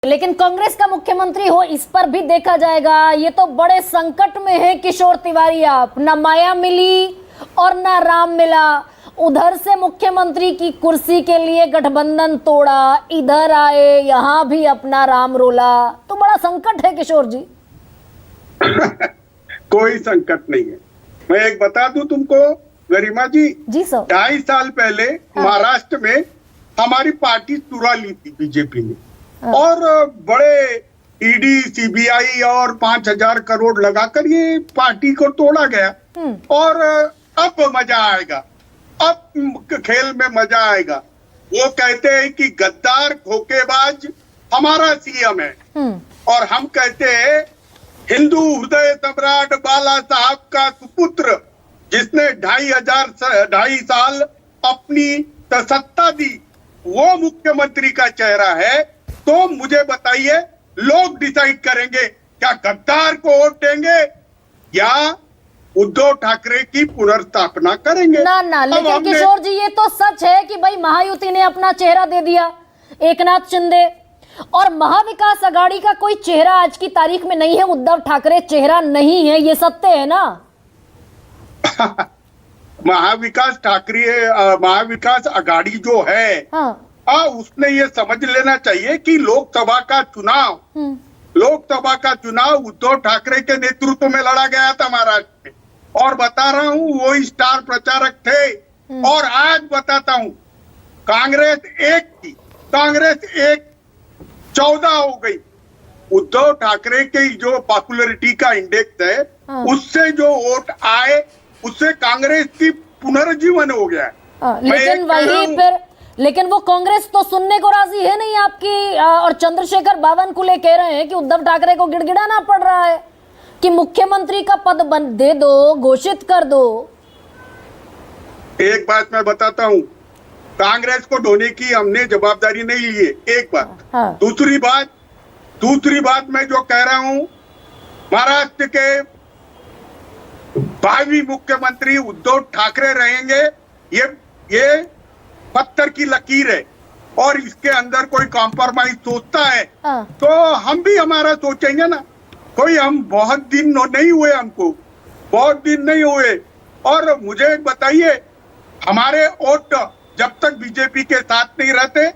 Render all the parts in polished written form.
लेकिन कांग्रेस का मुख्यमंत्री हो, इस पर भी देखा जाएगा। ये तो बड़े संकट में है किशोर तिवारी। आप ना माया मिली और ना राम मिला। उधर से मुख्यमंत्री की कुर्सी के लिए गठबंधन तोड़ा, इधर आए यहां भी अपना राम रोला। तो बड़ा संकट है किशोर जी। कोई संकट नहीं है। मैं एक बता दूं तुमको गरिमा जी। जी सर। 2.5 साल पहले महाराष्ट्र में हमारी पार्टी चुरा ली थी बीजेपी ने, और बड़े ईडी सीबीआई और 5,000 करोड़ लगाकर ये पार्टी को तोड़ा गया। और अब मजा आएगा, अब खेल में मजा आएगा। वो कहते हैं कि गद्दार धोखेबाज हमारा सीएम है, और हम कहते हैं हिंदू हृदय सम्राट बाला साहब का सुपुत्र, जिसने 2.5 साल अपनी सत्ता दी, वो मुख्यमंत्री का चेहरा है। तो मुझे बताइए, लोग डिसाइड करेंगे क्या गद्दार को वोट देंगे या उद्धव ठाकरे की पुनर्स्थापना करेंगे। ना लेकिन किशोर जी, ये तो सच है कि भाई महायुति ने अपना चेहरा दे दिया एकनाथ शिंदे, और महाविकास आघाड़ी का कोई चेहरा आज की तारीख में नहीं है। उद्धव ठाकरे चेहरा नहीं है, ये सत्य है ना। महाविकास आघाड़ी जो है, उसने ये समझ लेना चाहिए कि लोकसभा का चुनाव उद्धव ठाकरे के नेतृत्व में लड़ा गया था महाराष्ट्र में। और बता रहा हूँ, वो स्टार प्रचारक थे। और आज बताता हूँ, कांग्रेस एक 14 हो गई। उद्धव ठाकरे के जो पॉपुलैरिटी का इंडेक्स है, उससे जो वोट आए, उससे कांग्रेस की पुनर्जीवन हो गया। लेकिन वो कांग्रेस तो सुनने को राजी है नहीं आपकी। और चंद्रशेखर बावनकुले कह रहे हैं कि उद्धव ठाकरे को गिड़गिड़ाना पड़ रहा है कि मुख्यमंत्री का पद दे दो, घोषित कर दो। एक बात मैं बताता हूँ, कांग्रेस को ढोने की हमने जवाबदारी नहीं ली है, एक बात। दूसरी बात मैं जो कह रहा हूँ, महाराष्ट्र के भावी मुख्यमंत्री उद्धव ठाकरे रहेंगे। ये पत्थर की लकीर है, और इसके अंदर कोई कॉम्प्रोमाइज सोचता है तो हम भी हमारा सोचेंगे ना। कोई हम बहुत दिन नहीं हुए। और मुझे बताइए, हमारे वोट जब तक बीजेपी के साथ नहीं रहते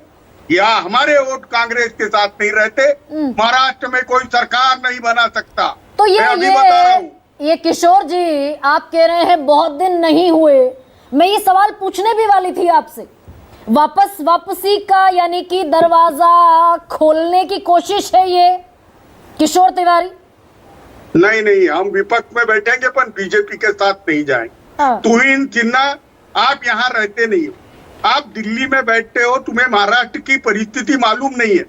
या हमारे वोट कांग्रेस के साथ नहीं रहते, महाराष्ट्र में कोई सरकार नहीं बना सकता। तो ये किशोर जी, आप कह रहे हैं बहुत दिन नहीं हुए। मैं ये सवाल पूछने भी वाली थी आपसे। वापसी का यानी कि दरवाजा खोलने की कोशिश है ये किशोर तिवारी? नहीं, हम विपक्ष में बैठेंगे पर बीजेपी के साथ नहीं जाएंगे। तुहिन सिन्हा, आप यहाँ रहते नहीं हो, आप दिल्ली में बैठते हो, तुम्हें महाराष्ट्र की परिस्थिति मालूम नहीं है।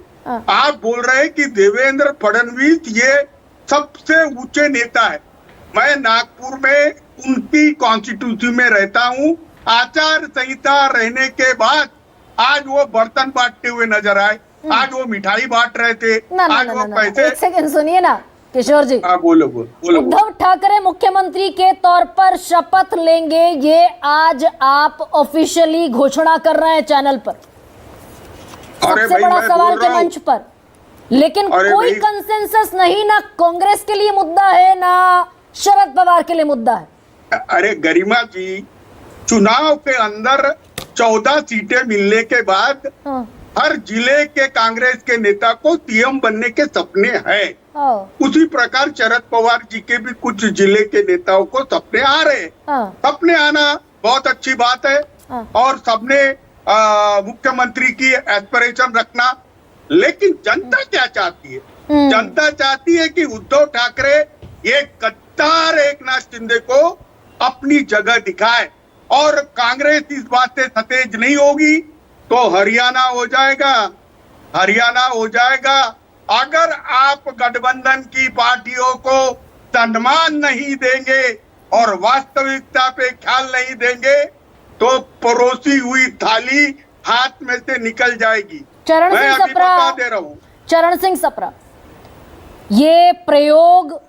आप बोल रहे हैं कि देवेंद्र फडणवीस ये सबसे ऊंचे नेता है। मैं नागपुर में उनकी कॉन्स्टिट्यूंसी में रहता हूँ। आचार संहिता रहने के बाद आज वो बर्तन बांटते हुए नजर आए, आज वो मिठाई बांट रहे थे, आज वो पैसे। एक सेकंड सुनिए ना किशोर जी। बोलो। उद्धव ठाकरे मुख्यमंत्री के तौर पर शपथ लेंगे, ये आज आप ऑफिशियली घोषणा कर रहे हैं चैनल पर, सबसे बड़ा सवाल के मंच पर। लेकिन कोई कंसेंसस नहीं, ना कांग्रेस के लिए मुद्दा है, ना शरद पवार के लिए मुद्दा है। अरे गरिमा जी, चुनाव के अंदर 14 सीटें मिलने के बाद हर जिले के कांग्रेस के नेता को सीएम बनने के सपने हैं। उसी प्रकार शरद पवार जी के भी कुछ जिले के नेताओं को सपने आ रहे हैं। सपने आना बहुत अच्छी बात है, और सबने मुख्यमंत्री की एस्पिरेशन रखना। लेकिन जनता क्या चाहती है? जनता चाहती है कि उद्धव ठाकरे ये गद्दार एकनाथ शिंदे को अपनी जगह दिखाए, और कांग्रेस इस बात से सतेज नहीं होगी तो हरियाणा हो जाएगा। अगर आप गठबंधन की पार्टियों को सम्मान नहीं देंगे और वास्तविकता पे ख्याल नहीं देंगे, तो परोसी हुई थाली हाथ में से निकल जाएगी। मैं अभी बता दे रहा हूँ। चरण सिंह सप्रा, ये प्रयोग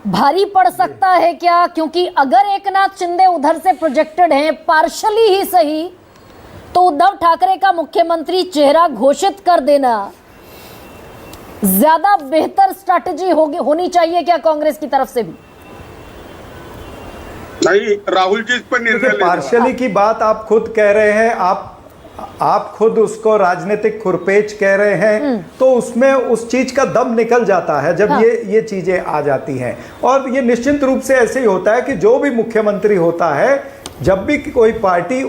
भारी पड़ सकता है क्या? क्योंकि अगर एकनाथ शिंदे उधर से प्रोजेक्टेड हैं, पार्शली ही सही, तो उद्धव ठाकरे का मुख्यमंत्री चेहरा घोषित कर देना ज्यादा बेहतर स्ट्रैटेजी होनी चाहिए क्या कांग्रेस की तरफ से भी? नहीं, राहुल जी इस पर निर्णय लेंगे। पार्शियली की बात आप खुद कह रहे हैं, आप खुद उसको राजनीतिक खुरपेच कह रहे हैं, तो उसमें उस चीज का दम निकल जाता है जब ये चीजें आ जाती हैं। और ये निश्चित रूप से ऐसे ही होता है कि जो भी मुख्यमंत्री होता है, जब भी कोई पार्टी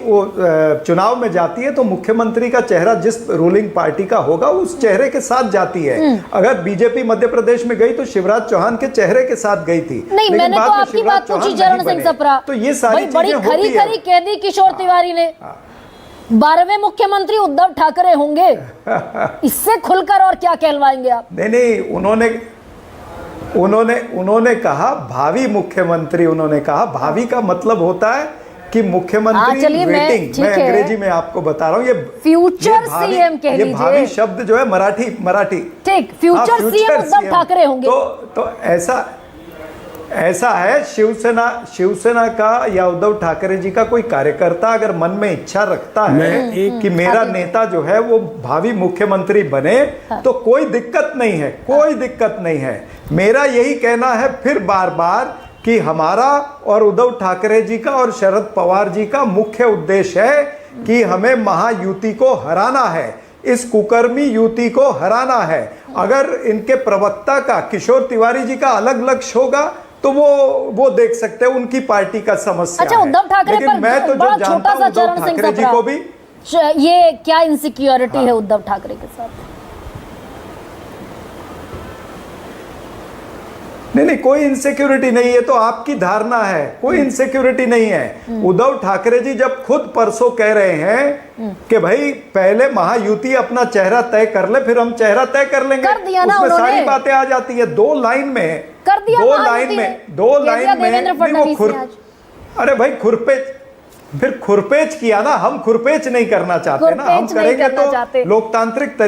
चुनाव में जाती है तो मुख्यमंत्री का चेहरा जिस रूलिंग पार्टी का होगा उस चेहरे के साथ जाती है। अगर बीजेपी मध्य प्रदेश में गई तो शिवराज चौहान के चेहरे के साथ गई थी। नहीं, मैंने तो आपकी बात पूछी चरण सिंह सप्रा। तो ये सारी बड़ी खरी खरी कह दी किशोर तिवारी ने। 12वें मुख्यमंत्री उद्धव ठाकरे होंगे, इससे खुलकर और क्या कहलवाएंगे आप? नहीं, उन्होंने कहा भावी मुख्यमंत्री। उन्होंने कहा भावी का मतलब होता है कि मुख्यमंत्री वेटिंग। मैं अंग्रेजी में आपको बता रहा हूँ, ये फ्यूचर सीएम कह लीजिए। भावी शब्द जो है मराठी ठीक, फ्यूचर सीएम उद्धव ठाकरे होंगे। तो ऐसा है, शिवसेना का या उद्धव ठाकरे जी का कोई कार्यकर्ता अगर मन में इच्छा रखता है कि मेरा नेता जो है वो भावी मुख्यमंत्री बने, तो कोई दिक्कत नहीं है, कोई दिक्कत नहीं है। मेरा यही कहना है फिर बार बार कि हमारा और उद्धव ठाकरे जी का और शरद पवार जी का मुख्य उद्देश्य है कि हमें महायुति को हराना है, इस कुकर्मी युति को हराना है। अगर इनके प्रवक्ता का, किशोर तिवारी जी का अलग लक्ष्य होगा तो वो देख सकते हैं, उनकी पार्टी का समस्या। अच्छा, उद्धव ठाकरे पर मैं तो बड़ा जो जानता हूं उद्धव ठाकरे जी को भी, ये क्या इनसिक्योरिटी है उद्धव ठाकरे के साथ? नहीं, कोई इनसिक्योरिटी नहीं है, तो आपकी धारणा है, कोई इनसिक्योरिटी नहीं है। उद्धव ठाकरे जी जब खुद परसों कह रहे हैं कि भाई पहले महायुति अपना चेहरा तय कर ले, फिर हम चेहरा तय कर लेंगे, कर दिया ना उसमें उन्होंने। सारी बातें आ जाती है। दो लाइन में कर दिया, दो लाइन में नहीं, वो अरे भाई खुरपेच किया ना। हम खुरपेच नहीं करना चाहते ना, हम करेंगे तो लोकतांत्रिक